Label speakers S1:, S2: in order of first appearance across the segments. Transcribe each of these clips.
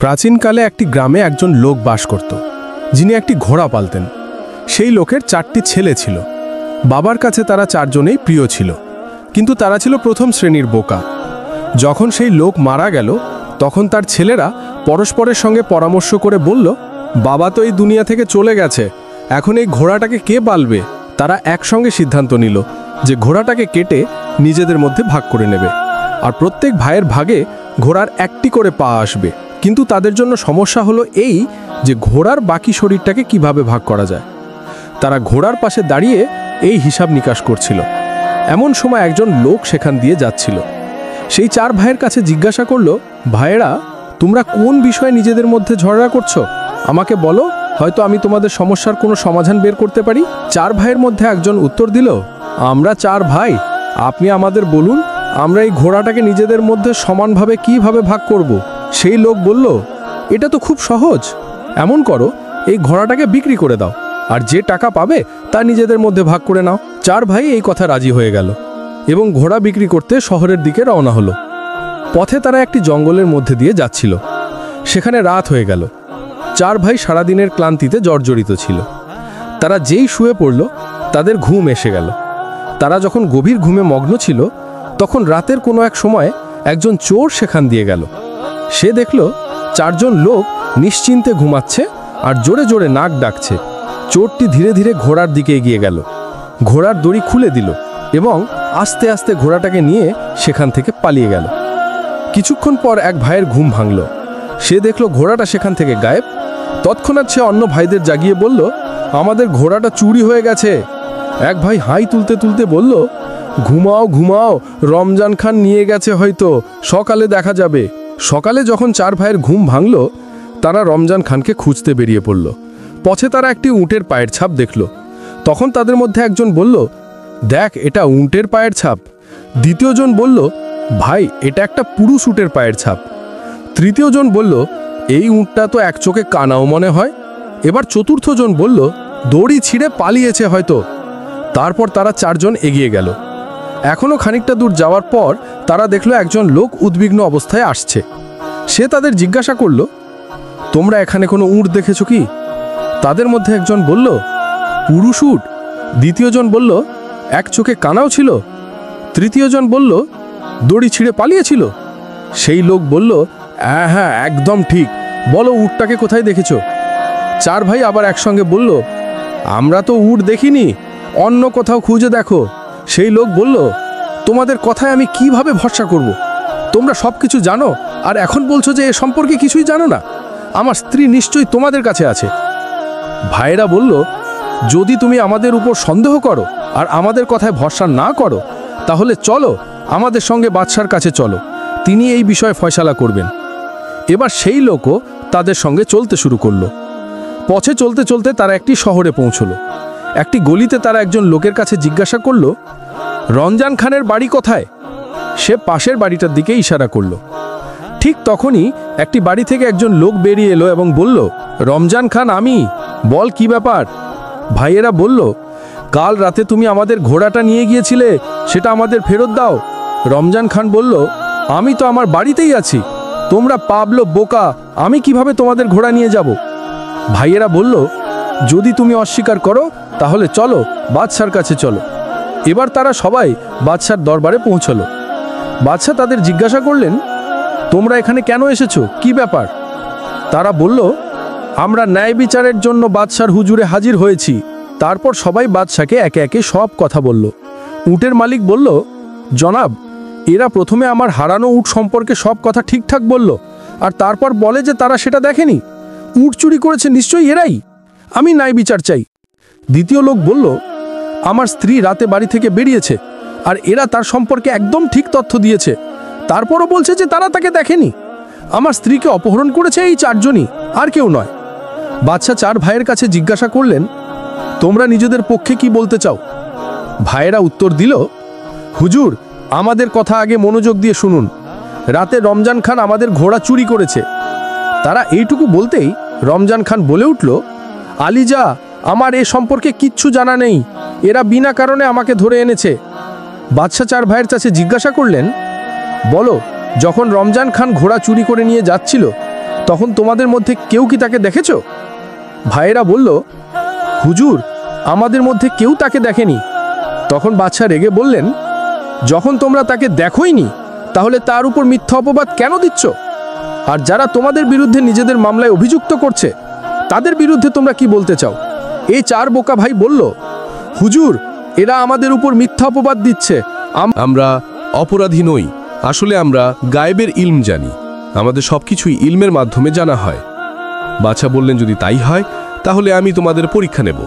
S1: প্রাচীনকালে একটি গ্রামে একজন লোক বাস করত, যিনি একটি ঘোড়া পালতেন। সেই লোকের 4টি ছেলে ছিল। বাবার কাছে তারা 4 জনেই প্রিয় ছিল, কিন্তু তারা ছিল প্রথম শ্রেণীর বোকা। যখন সেই লোক মারা গেল, তখন তার ছেলেরা পরস্পরের সঙ্গে পরামর্শ করে বলল, বাবা তো এই দুনিয়া থেকে চলে গেছে, এখন এই ঘোড়াটাকে কে পালবে? তারা একসঙ্গে সিদ্ধান্ত নিল যে ঘোড়াটাকে কেটে নিজেদের মধ্যে ভাগ করে নেবে, আর প্রত্যেক ভাইয়ের ভাগে ঘোড়ার একটি করে পা আসবে। কিন্তু তাদের জন্য সমস্যা হলো এই যে ঘোড়ার বাকি শরীরটাকে কিভাবে ভাগ করা যায়। তারা ঘোড়ার পাশে দাঁড়িয়ে এই হিসাব নিকাশ করছিল। এমন সময় একজন লোক সেখান দিয়ে যাচ্ছিল। সেই 4 ভাইয়ের কাছে জিজ্ঞাসা করলো, ভাইয়েরা, তোমরা কোন বিষয়ে নিজেদের মধ্যে ঝগড়া করছো? আমাকে বলো, হয়তো আমি তোমাদের সমস্যার কোনো সমাধান বের করতে পারি। 4 ভাইয়ের মধ্যে একজন উত্তর দিল, আমরা 4 ভাই, আপনি আমাদের বলুন, আমরা এই ঘোড়াটাকে নিজেদের মধ্যে সমানভাবে কিভাবে ভাগ করব। সেই লোক বলল, এটা তো খুব সহজ। এমন করো, এই ঘোড়াটাকে বিক্রি করে দাও, আর যে টাকা পাবে তা নিজেদের মধ্যে ভাগ করে নাও। 4 ভাই এই কথা রাজি হয়ে গেল এবং ঘোড়া বিক্রি করতে শহরের দিকে রওনা হলো। পথে তারা একটি জঙ্গলের মধ্যে দিয়ে যাচ্ছিল। সেখানে রাত হয়ে গেল। 4 ভাই সারাদিনের ক্লান্তিতে জর্জরিত ছিল। তারা যেই শুয়ে পড়ল, তাদের ঘুম এসে গেল। তারা যখন গভীর ঘুমে মগ্ন ছিল, তখন রাতের কোনো এক সময় একজন চোর সেখান দিয়ে গেল। সে দেখল 4 জন লোক নিশ্চিন্তে ঘুমাচ্ছে আর জোরে জোরে নাক ডাকছে। চোরটি ধীরে ধীরে ঘোড়ার দিকে এগিয়ে গেল, ঘোড়ার দড়ি খুলে দিল এবং আস্তে আস্তে ঘোড়াটাকে নিয়ে সেখান থেকে পালিয়ে গেল। কিছুক্ষণ পর এক ভাইয়ের ঘুম ভাঙল। সে দেখল ঘোড়াটা সেখান থেকে গায়েব। তৎক্ষণাৎ সে অন্য ভাইদের জাগিয়ে বলল, আমাদের ঘোড়াটা চুরি হয়ে গেছে। এক ভাই হাই তুলতে তুলতে বলল, ঘুমাও ঘুমাও, রমজান খান নিয়ে গেছে, হয়তো সকালে দেখা যাবে। সকালে যখন 4 ভাইয়ের ঘুম ভাঙল, তারা রমজান খানকে খুঁজতে বেরিয়ে পড়ল। পথে তারা একটি উটের পায়ের ছাপ দেখল। তখন তাদের মধ্যে একজন বলল, দেখ, এটা উটের পায়ের ছাপ। দ্বিতীয় জন বলল, ভাই, এটা একটা পুরুষ উটের পায়ের ছাপ। তৃতীয় জন বলল, এই উটটা তো এক চোখে কানাও মনে হয়। এবার চতুর্থ জন বলল, দড়ি ছিঁড়ে পালিয়েছে হয়তো। তারপর তারা 4 জন এগিয়ে গেল। এখনও খানিকটা দূর যাওয়ার পর তারা দেখল একজন লোক উদ্বিগ্ন অবস্থায় আসছে। সে তাদের জিজ্ঞাসা করল, তোমরা এখানে কোনো উট দেখেছো কি? তাদের মধ্যে একজন বলল, পুরুষ উট। দ্বিতীয় জন বলল, এক চোখে কানাও ছিল। তৃতীয় জন বলল, দড়ি ছিঁড়ে পালিয়েছিল। সেই লোক বলল, হ্যাঁ, একদম ঠিক, বলো উটটাকে কোথায় দেখেছো? 4 ভাই আবার একসঙ্গে বলল, আমরা তো উট দেখিনি, অন্য কোথাও খুঁজে দেখো। সেই লোক বলল, তোমাদের কথায় আমি কিভাবে ভরসা করব? তোমরা সব কিছু জানো, আর এখন বলছো যে এ সম্পর্কে কিছুই জানো না। আমার স্ত্রী নিশ্চয়ই তোমাদের কাছে আছে। ভাইয়েরা বলল, যদি তুমি আমাদের উপর সন্দেহ করো আর আমাদের কথায় ভরসা না করো, তাহলে চলো আমাদের সঙ্গে বাদশার কাছে চলো, তিনি এই বিষয়ে ফয়সালা করবেন। এবার সেই লোকও তাদের সঙ্গে চলতে শুরু করলো। পথে চলতে চলতে তারা একটি শহরে পৌঁছলো। একটি গলিতে তারা একজন লোকের কাছে জিজ্ঞাসা করলো, রমজান খানের বাড়ি কোথায়? সে পাশের বাড়িটার দিকে ইশারা করলো। ঠিক তখনই একটি বাড়ি থেকে একজন লোক বেরিয়ে এলো এবং বলল, রমজান খান আমি, বল কি ব্যাপার? ভাইয়েরা বলল, কাল রাতে তুমি আমাদের ঘোড়াটা নিয়ে গিয়েছিলে, সেটা আমাদের ফেরত দাও। রমজান খান বলল, আমি তো আমার বাড়িতেই আছি, তোমরা পাবলো বোকা, আমি কিভাবে তোমাদের ঘোড়া নিয়ে যাব? ভাইয়েরা বলল, যদি তুমি অস্বীকার করো তাহলে চলো বাদশার কাছে চলো। এবার তারা সবাই বাদশার দরবারে পৌঁছলো। বাদশা তাদের জিজ্ঞাসা করলেন, তোমরা এখানে কেন এসেছো, কি ব্যাপার? তারা বলল, আমরা ন্যায় বিচারের জন্য বাদশার হুজুরে হাজির হয়েছি। তারপর সবাই বাদশাকে একে একে সব কথা বলল। উটের মালিক বলল, জনাব, এরা প্রথমে আমার হারানো উট সম্পর্কে সব কথা ঠিকঠাক বলল, আর তারপর বলে যে তারা সেটা দেখেনি। উট চুরি করেছে নিশ্চয়ই এরাই, আমি ন্যায় বিচার চাই। দ্বিতীয় লোক বলল, আমার স্ত্রী রাতে বাড়ি থেকে বেরিয়েছে, আর এরা তার সম্পর্কে একদম ঠিক তথ্য দিয়েছে, তারপরও বলছে যে তারা তাকে দেখেনি। আমার স্ত্রীকে অপহরণ করেছে এই 4 জনই, আর কেউ নয়। বাদশা 4 ভাইয়ের কাছে জিজ্ঞাসা করলেন, তোমরা নিজেদের পক্ষে কি বলতে চাও? ভাইয়েরা উত্তর দিল, হুজুর, আমাদের কথা আগে মনোযোগ দিয়ে শুনুন। রাতে রমজান খান আমাদের ঘোড়া চুরি করেছে। তারা এইটুকু বলতেই রমজান খান বলে উঠল, আলিজা, আমার এ সম্পর্কে কিচ্ছু জানা নেই, এরা বিনা কারণে আমাকে ধরে এনেছে। বাদশা 4 ভাইয়ের কাছে জিজ্ঞাসা করলেন, বলো, যখন রমজান খান ঘোড়া চুরি করে নিয়ে যাচ্ছিল, তখন তোমাদের মধ্যে কেউ কি তাকে দেখেছ? ভাইয়েরা বলল, হুজুর, আমাদের মধ্যে কেউ তাকে দেখেনি। তখন বাদশা রেগে বললেন, যখন তোমরা তাকে দেখোইনি তাহলে তার উপর মিথ্যা অপবাদ কেন দিচ্ছ? আর যারা তোমাদের বিরুদ্ধে নিজেদের মামলায় অভিযুক্ত করছে তাদের বিরুদ্ধে তোমরা কি বলতে চাও? এই 4 বোকা ভাই বলল, হুজুর, এরা আমাদের উপর মিথ্যা অপবাদ দিচ্ছে।
S2: আমরা অপরাধী নই, আসলে আমরা গায়েবের ইলম জানি, আমাদের সবকিছুই ইলমের মাধ্যমে জানা হয়। বাদশা বললেন, যদি তাই হয় তাহলে আমি তোমাদের পরীক্ষা নেব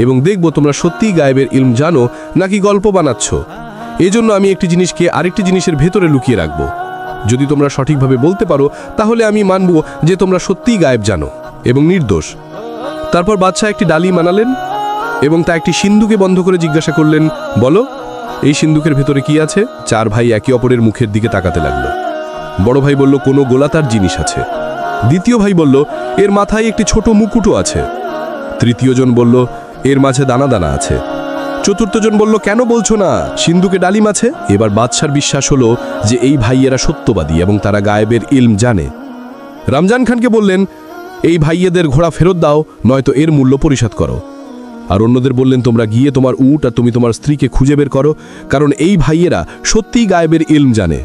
S2: এবং দেখব তোমরা সত্যিই গায়েবের ইলম জানো নাকি গল্প বানাচ্ছ। এজন্য আমি একটি জিনিসকে আরেকটি জিনিসের ভেতরে লুকিয়ে রাখব। যদি তোমরা সঠিকভাবে বলতে পারো তাহলে আমি মানব যে তোমরা সত্যিই গায়েব জানো এবং নির্দোষ। তারপর বাদশা একটি ডালি বানালেন এবং তা একটি সিন্ধুকে বন্ধ করে জিজ্ঞাসা করলেন, বলো, এই সিন্ধুকের ভেতরে কি আছে? 4 ভাই একে অপরের মুখের দিকে তাকাতে লাগলো। বড় ভাই বলল, কোনো গোলাতার জিনিস আছে। দ্বিতীয় ভাই বলল, এর মাথায় একটি ছোট মুকুটও আছে। তৃতীয় জন বলল, এর মাঝে দানা দানা আছে। চতুর্থ জন বলল, কেন বলছো না সিন্ধুকে ডালিম আছে? এবার বাদশার বিশ্বাস হলো যে এই ভাইয়েরা সত্যবাদী এবং তারা গায়েবের ইলম জানে। রমজান খানকে বললেন, এই ভাইয়েদের ঘোড়া ফেরত দাও, নয়তো এর মূল্য পরিশোধ করো। আর অন্যদের বললেন, তোমরা গিয়ে তোমার উট আর তুমি তোমার স্ত্রীকে খুঁজে বের করো, কারণ এই ভাইয়েরা সত্যিই গায়েবের ইলম জানে।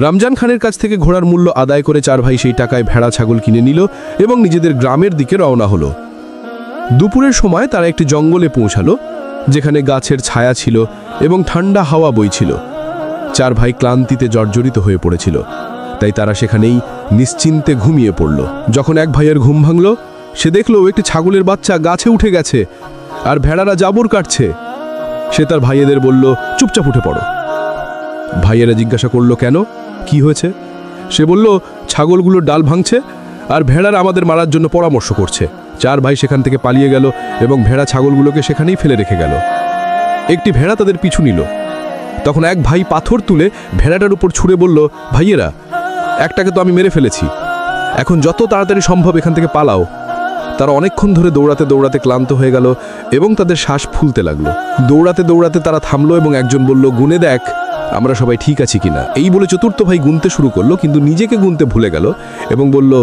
S2: রমজান খানের কাছ থেকে ঘোড়ার মূল্য আদায় করে 4 ভাই সেই টাকায় ভেড়া ছাগল কিনে নিল এবং নিজেদের গ্রামের দিকে রওনা হলো। দুপুরের সময় তারা একটি জঙ্গলে পৌঁছালো যেখানে গাছের ছায়া ছিল এবং ঠান্ডা হাওয়া বইছিল। 4 ভাই ক্লান্তিতে জর্জরিত হয়ে পড়েছিল, তাই তারা সেখানেই নিশ্চিন্তে ঘুমিয়ে পড়ল। যখন এক ভাইয়ের ঘুম ভাঙল, সে দেখল একটি ছাগলের বাচ্চা গাছে উঠে গেছে আর ভেড়ারা জাবর কাটছে। সে তার ভাইয়েদের বলল, চুপচাপ উঠে পড়ো। ভাইয়েরা জিজ্ঞাসা করল, কেন, কি হয়েছে? সে বলল, ছাগলগুলো ডাল ভাঙছে আর ভেড়ারা আমাদের মারার জন্য পরামর্শ করছে। 4 ভাই সেখান থেকে পালিয়ে গেল এবং ভেড়া ছাগলগুলোকে সেখানেই ফেলে রেখে গেল। একটি ভেড়া তাদের পিছু নিল। তখন এক ভাই পাথর তুলে ভেড়াটার উপর ছুঁড়ে বলল, ভাইয়েরা, একটাকে তো আমি মেরে ফেলেছি, এখন যত তাড়াতাড়ি সম্ভব এখান থেকে পালাও। তারা অনেকক্ষণ ধরে দৌড়াতে দৌড়াতে ক্লান্ত হয়ে গেল এবং তাদের শ্বাস ফুলতে লাগলো। দৌড়াতে দৌড়াতে তারা থামলো এবং একজন বলল, গুনে দেখ আমরা সবাই ঠিক আছি কিনা। এই বলে চতুর্থ ভাই গুনতে শুরু করলো, কিন্তু নিজেকে গুনতে ভুলে গেল এবং বলল,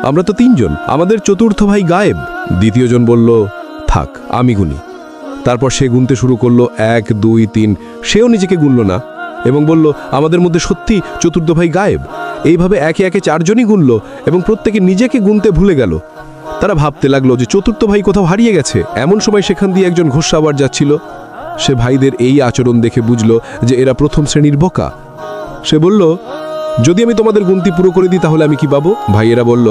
S2: আমরা তো 3 জন, আমাদের চতুর্থ ভাই গায়েব। দ্বিতীয় জন বলল, থাক আমি গুনি। তারপর সে গুনতে শুরু করলো, 1 2 3। সেও নিজেকে গুনল না এবং বলল, আমাদের মধ্যে সত্যি চতুর্থ ভাই গায়েব। এইভাবে একে একে 4 জনই গুনল এবং প্রত্যেকে নিজেকে গুনতে ভুলে গেল। তারা ভাবতে লাগলো যে চতুর্থ ভাই কোথাও হারিয়ে গেছে। এমন সময় সেখান দিয়ে একজন ঘোষাবার যাচ্ছিল। সে ভাইদের এই আচরণ দেখে বুঝল যে এরা প্রথম শ্রেণীর বোকা। সে বলল, যদি আমি তোমাদের গুনতি পুরো করে দিই তাহলে আমি কি পাবো? ভাইয়েরা বলল,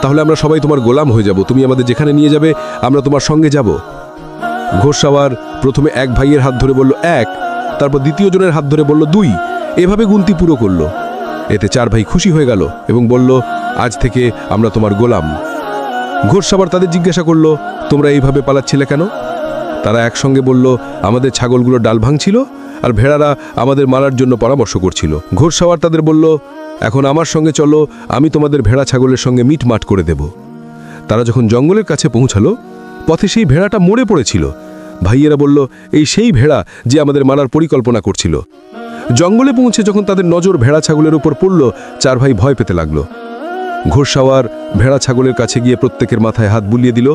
S2: তাহলে আমরা সবাই তোমার গোলাম হয়ে যাব, তুমি আমাদের যেখানে নিয়ে যাবে আমরা তোমার সঙ্গে যাব। ঘোষাওয়ার প্রথমে এক ভাইয়ের হাত ধরে বলল 1, তারপর দ্বিতীয় জনের হাত ধরে বলল 2। এভাবে গুনতি পুরো করলো। এতে 4 ভাই খুশি হয়ে গেল এবং বলল, আজ থেকে আমরা তোমার গোলাম। ঘোষাওয়ার তাদের জিজ্ঞাসা করলো, তোমরা এইভাবে পালাচ্ছিলে কেন? তারা একসঙ্গে বলল, আমাদের ছাগলগুলো ডাল ভাঙছিল আর ভেড়ারা আমাদের মারার জন্য পরামর্শ করছিল। ঘোষাওয়ার তাদের বলল, এখন আমার সঙ্গে চলো, আমি তোমাদের ভেড়া ছাগলের সঙ্গে মিটমাট করে দেব। তারা যখন জঙ্গলের কাছে পৌঁছালো, পথে সেই ভেড়াটা মরে পড়েছিল। ভাইয়েরা বলল, এই সেই ভেড়া যে আমাদের মারার পরিকল্পনা করছিল। জঙ্গলে পৌঁছে যখন তাদের নজর ভেড়া ছাগলের উপর পড়ল, 4 ভাই ভয় পেতে লাগলো। ঘোষাওয়ার ভেড়া ছাগলের কাছে গিয়ে প্রত্যেকের মাথায় হাত বুলিয়ে দিল।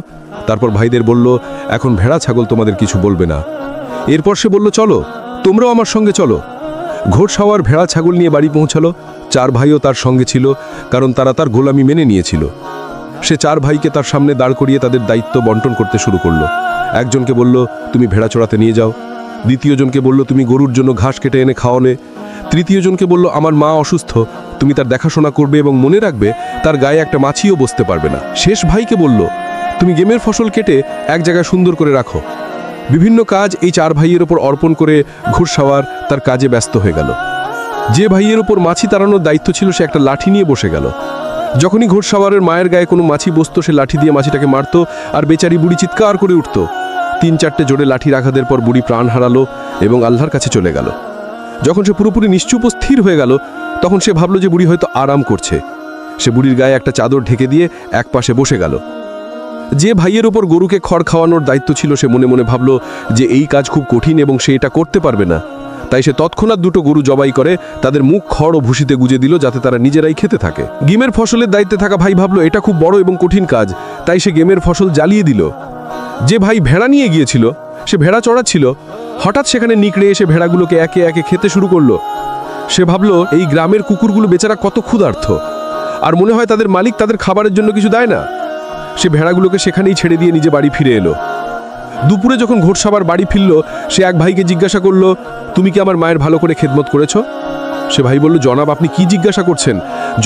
S2: তারপর ভাইদের বলল, এখন ভেড়া ছাগল তোমাদের কিছু বলবে না। এরপর সে বলল, চলো তোমরাও আমার সঙ্গে চলো। ঘোষাওয়ার ভেড়া ছাগল নিয়ে বাড়ি পৌঁছালো। 4 ভাইও তার সঙ্গে ছিল, কারণ তারা তার গোলামি মেনে নিয়েছিল। সে 4 ভাইকে তার সামনে দাঁড় করিয়ে তাদের দায়িত্ব বন্টন করতে শুরু করলো। একজনকে বলল, তুমি ভেড়া চড়াতে নিয়ে যাও। দ্বিতীয় জনকে বলল, তুমি গরুর জন্য ঘাস কেটে এনে খাওয়ানে। তৃতীয় জনকে বলল, আমার মা অসুস্থ, তুমি তার দেখাশোনা করবে এবং মনে রাখবে তার গায়ে একটা মাছিও বসতে পারবে না। শেষ ভাইকে বলল, তুমি গেমের ফসল কেটে এক জায়গায় সুন্দর করে রাখো। বিভিন্ন কাজ এই 4 ভাইয়ের ওপর অর্পণ করে ঘোষাওয়ার তার কাজে ব্যস্ত হয়ে গেল। যে ভাইয়ের ওপর মাছি তাড়ানোর দায়িত্ব ছিল সে একটা লাঠি নিয়ে বসে গেল। যখনই ঘোষাওয়ারের মায়ের গায়ে কোনো মাছি বসত, সে লাঠি দিয়ে মাছিটাকে মারত আর বেচারি বুড়ি চিৎকার করে উঠত। 3-4টে জোরে লাঠির আঘাতের পর বুড়ি প্রাণ হারালো এবং আল্লাহর কাছে চলে গেল। যখন সে পুরোপুরি নিশ্চুপ ও স্থির হয়ে গেল, তখন সে ভাবল যে বুড়ি হয়তো আরাম করছে। সে বুড়ির গায়ে একটা চাদর ঢেকে দিয়ে এক পাশে বসে গেল। যে ভাইয়ের ওপর গরুকে খড় খাওয়ানোর দায়িত্ব ছিল, সে মনে মনে ভাবল যে এই কাজ খুব কঠিন এবং সে এটা করতে পারবে না। তাই সে তৎক্ষণাৎ দুটো গরু জবাই করে তাদের মুখ খড় ও ভুসিতে গুজে দিল, যাতে তারা নিজেরাই খেতে থাকে। গেমের ফসলের দায়িত্বে থাকা ভাই ভাবলো এটা খুব বড় এবং কঠিন কাজ, তাই সে গেমের ফসল জ্বালিয়ে দিল। যে ভাই ভেড়া নিয়ে গিয়েছিল, সে ভেড়া চড়াচ্ছিল, হঠাৎ সেখানে নিকড়ে এসে ভেড়াগুলোকে একে একে খেতে শুরু করলো। সে ভাবলো এই গ্রামের কুকুরগুলো বেচারা কত ক্ষুধার্ত, আর মনে হয় তাদের মালিক তাদের খাবারের জন্য কিছু দেয় না। সে ভেড়াগুলোকে সেখানেই ছেড়ে দিয়ে নিজে বাড়ি ফিরে এলো। দুপুরে যখন ঘোড়সাওয়ার বাড়ি ফিরল, সে এক ভাইকে জিজ্ঞাসা করলো, তুমি কি আমার মায়ের ভালো করে খেদমত করেছ? সে ভাই বলল, জনাব আপনি কি জিজ্ঞাসা করছেন?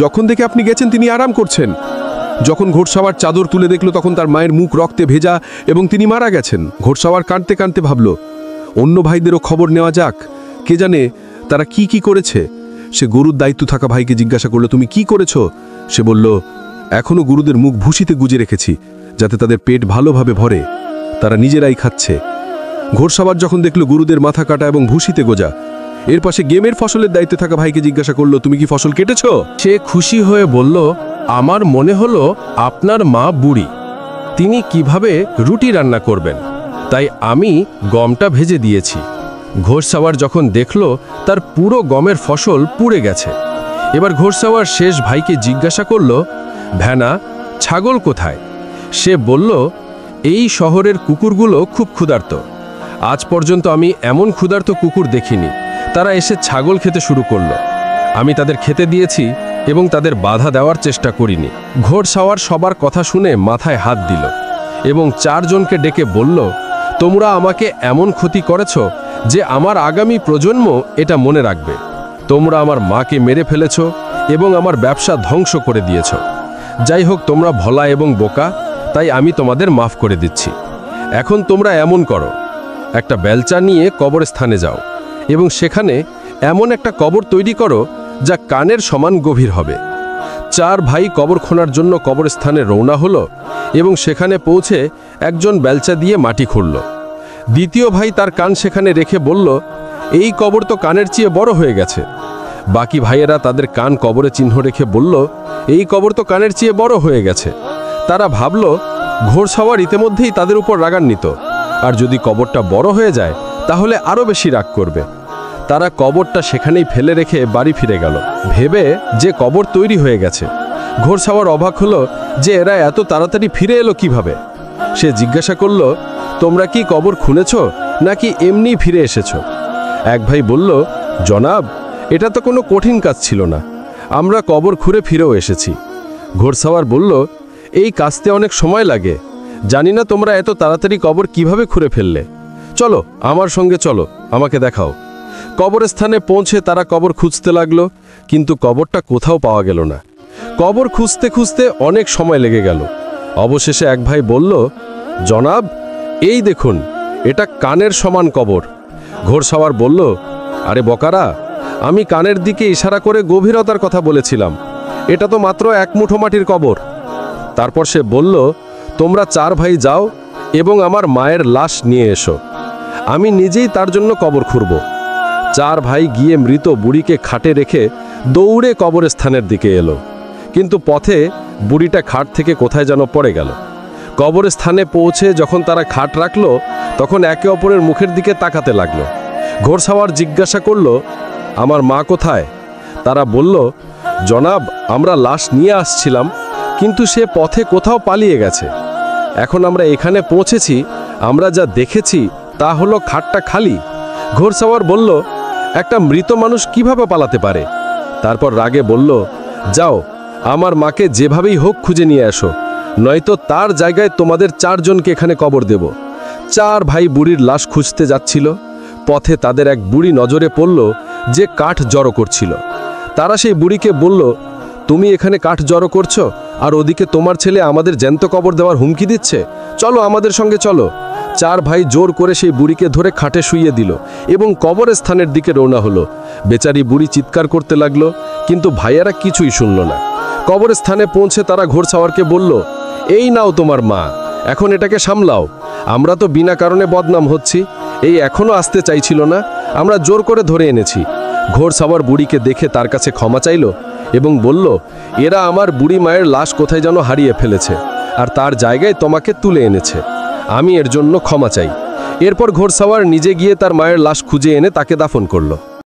S2: যখন থেকে আপনি গেছেন তিনি আরাম করছেন। যখন ঘোড়সাওয়ার চাদর তুলে দেখল, তখন তার মায়ের মুখ রক্তে ভেজা এবং তিনি মারা গেছেন। ঘোড়সাওয়ার কাঁদতে কাঁদতে ভাবল, অন্য ভাইদেরও খবর নেওয়া যাক, কে জানে তারা কি কি করেছে। সে গরুর দায়িত্ব থাকা ভাইকে জিজ্ঞাসা করলো, তুমি কি করেছ? সে বলল, এখনো গরুদের মুখ ভুসিতে গুজে রেখেছি, যাতে তাদের পেট ভালোভাবে ভরে, তারা নিজেরাই খাচ্ছে। ঘোড়সাওয়ার যখন দেখলো গরুদের মাথা কাটা এবং ভুসিতে গোজা, এর পাশে গেমের ফসলের দায়িত্বে থাকা ভাইকে জিজ্ঞাসা করলো, তুমি কি ফসল কেটেছ?
S1: সে খুশি হয়ে বলল, আমার মনে হলো আপনার মা বুড়ি, তিনি কিভাবে রুটি রান্না করবেন, তাই আমি গমটা ভেজে দিয়েছি। ঘোড়সাওয়ার যখন দেখল তার পুরো গমের ফসল পুড়ে গেছে, এবার ঘোড়সাওয়ার শেষ ভাইকে জিজ্ঞাসা করল, ভেনা ছাগল কোথায়? সে বলল, এই শহরের কুকুরগুলো খুব ক্ষুধার্ত, আজ পর্যন্ত আমি এমন ক্ষুধার্ত কুকুর দেখিনি। তারা এসে ছাগল খেতে শুরু করলো, আমি তাদের খেতে দিয়েছি এবং তাদের বাধা দেওয়ার চেষ্টা করিনি। ঘোড়সাওয়ার সবার কথা শুনে মাথায় হাত দিল এবং চারজনকে ডেকে বলল, তোমরা আমাকে এমন ক্ষতি করেছ যে আমার আগামী প্রজন্ম এটা মনে রাখবে। তোমরা আমার মাকে মেরে ফেলেছ এবং আমার ব্যবসা ধ্বংস করে দিয়েছ। যাই হোক, তোমরা ভোলা এবং বোকা, তাই আমি তোমাদের মাফ করে দিচ্ছি। এখন তোমরা এমন করো, একটা বেলচা নিয়ে কবরস্থানে যাও এবং সেখানে এমন একটা কবর তৈরি করো যা কানের সমান গভীর হবে। চার ভাই কবর খোঁড়ার জন্য কবরস্থানে রওনা হলো এবং সেখানে পৌঁছে একজন বেলচা দিয়ে মাটি খুঁড়ল। দ্বিতীয় ভাই তার কান সেখানে রেখে বলল, এই কবর তো কানের চেয়ে বড় হয়ে গেছে। বাকি ভাইয়েরা তাদের কান কবরে চিহ্ন রেখে বলল, এই কবর তো কানের চেয়ে বড় হয়ে গেছে। তারা ভাবল ঘোড়সাওয়ার ইতিমধ্যেই তাদের উপর রাগান্বিত, আর যদি কবরটা বড় হয়ে যায় তাহলে আরও বেশি রাগ করবে। তারা কবরটা সেখানেই ফেলে রেখে বাড়ি ফিরে গেল, ভেবে যে কবর তৈরি হয়ে গেছে। ঘোড়সাওয়ার অবাক হলো যে এরা এত তাড়াতাড়ি ফিরে এলো কিভাবে। সে জিজ্ঞাসা করল, তোমরা কি কবর খুঁড়েছ নাকি এমনি ফিরে এসেছ? এক ভাই বলল, জনাব এটা তো কোনো কঠিন কাজ ছিল না, আমরা কবর খুঁড়ে ফিরেও এসেছি। ঘোড়সাওয়ার বলল, এই কাজতে অনেক সময় লাগে, জানি না তোমরা এত তাড়াতাড়ি কবর কিভাবে খুঁড়ে ফেললে। চলো আমার সঙ্গে চলো, আমাকে দেখাও। কবরস্থানে পৌঁছে তারা কবর খুঁজতে লাগলো, কিন্তু কবরটা কোথাও পাওয়া গেল না। কবর খুঁজতে খুঁজতে অনেক সময় লেগে গেল। অবশেষে এক ভাই বলল, জনাব এই দেখুন, এটা কানের সমান কবর। ঘোড়সাওয়ার বলল, আরে বকারা, আমি কানের দিকে ইশারা করে গভীরতার কথা বলেছিলাম, এটা তো মাত্র এক মুঠো মাটির কবর। তারপর সে বলল, তোমরা চার ভাই যাও এবং আমার মায়ের লাশ নিয়ে এসো, আমি নিজেই তার জন্য কবর খুঁড়ব। চার ভাই গিয়ে মৃত বুড়িকে খাটে রেখে দৌড়ে কবরস্থানের দিকে এলো, কিন্তু পথে বুড়িটা খাট থেকে কোথায় যেন পড়ে গেল। কবরস্থানে পৌঁছে যখন তারা খাট রাখলো, তখন একে অপরের মুখের দিকে তাকাতে লাগলো। ঘোড়সাওয়ার জিজ্ঞাসা করল, আমার মা কোথায়? তারা বলল, জনাব আমরা লাশ নিয়ে আসছিলাম, কিন্তু সে পথে কোথাও পালিয়ে গেছে। এখন আমরা এখানে পৌঁছেছি, আমরা যা দেখেছি তা হলো খাটটা খালি। ঘোড়সাওয়ার বলল, একটা মৃত মানুষ কিভাবে পালাতে পারে? তারপর রাগে বলল, যাও আমার মাকে যেভাবেই হোক খুঁজে নিয়ে আসো, নয়তো তার জায়গায় তোমাদের চারজনকে এখানে কবর দেব। চার ভাই বুড়ির লাশ খুঁজতে যাচ্ছিল। পথে তাদের এক বুড়ি নজরে পড়ল যে কাঠ জড়ো করছিল। তারা সেই বুড়িকে বলল, তুমি এখানে কাঠ জড়ো করছো আর ওদিকে তোমার ছেলে আমাদের জ্যান্ত কবর দেওয়ার হুমকি দিচ্ছে, চলো আমাদের সঙ্গে চলো। চার ভাই জোর করে সেই বুড়িকে ধরে খাটে শুইয়ে দিল এবং কবরস্থানের দিকে রওনা হলো। বেচারি বুড়ি চিৎকার করতে লাগলো, কিন্তু ভাইয়েরা কিছুই শুনল না। কবরস্থানে পৌঁছে তারা ঘোড়সাওয়ারকে বলল, এই নাও তোমার মা, এখন এটাকে সামলাও, আমরা তো বিনা কারণে বদনাম হচ্ছি। এই এখনো আসতে চাইছিল না, আমরা জোর করে ধরে এনেছি। ঘোড়সাওয়ার বুড়িকে দেখে তার কাছে ক্ষমা চাইল এবং বলল, এরা আমার বুড়ি মায়ের লাশ কোথায় যেন হারিয়ে ফেলেছে আর তার জায়গায় তোমাকে তুলে এনেছে, আমি এর জন্য ক্ষমা চাই।
S2: এরপর ঘোড়সাওয়ার নিজে গিয়ে তার মায়ের লাশ খুঁজে এনে তাকে দাফন করল।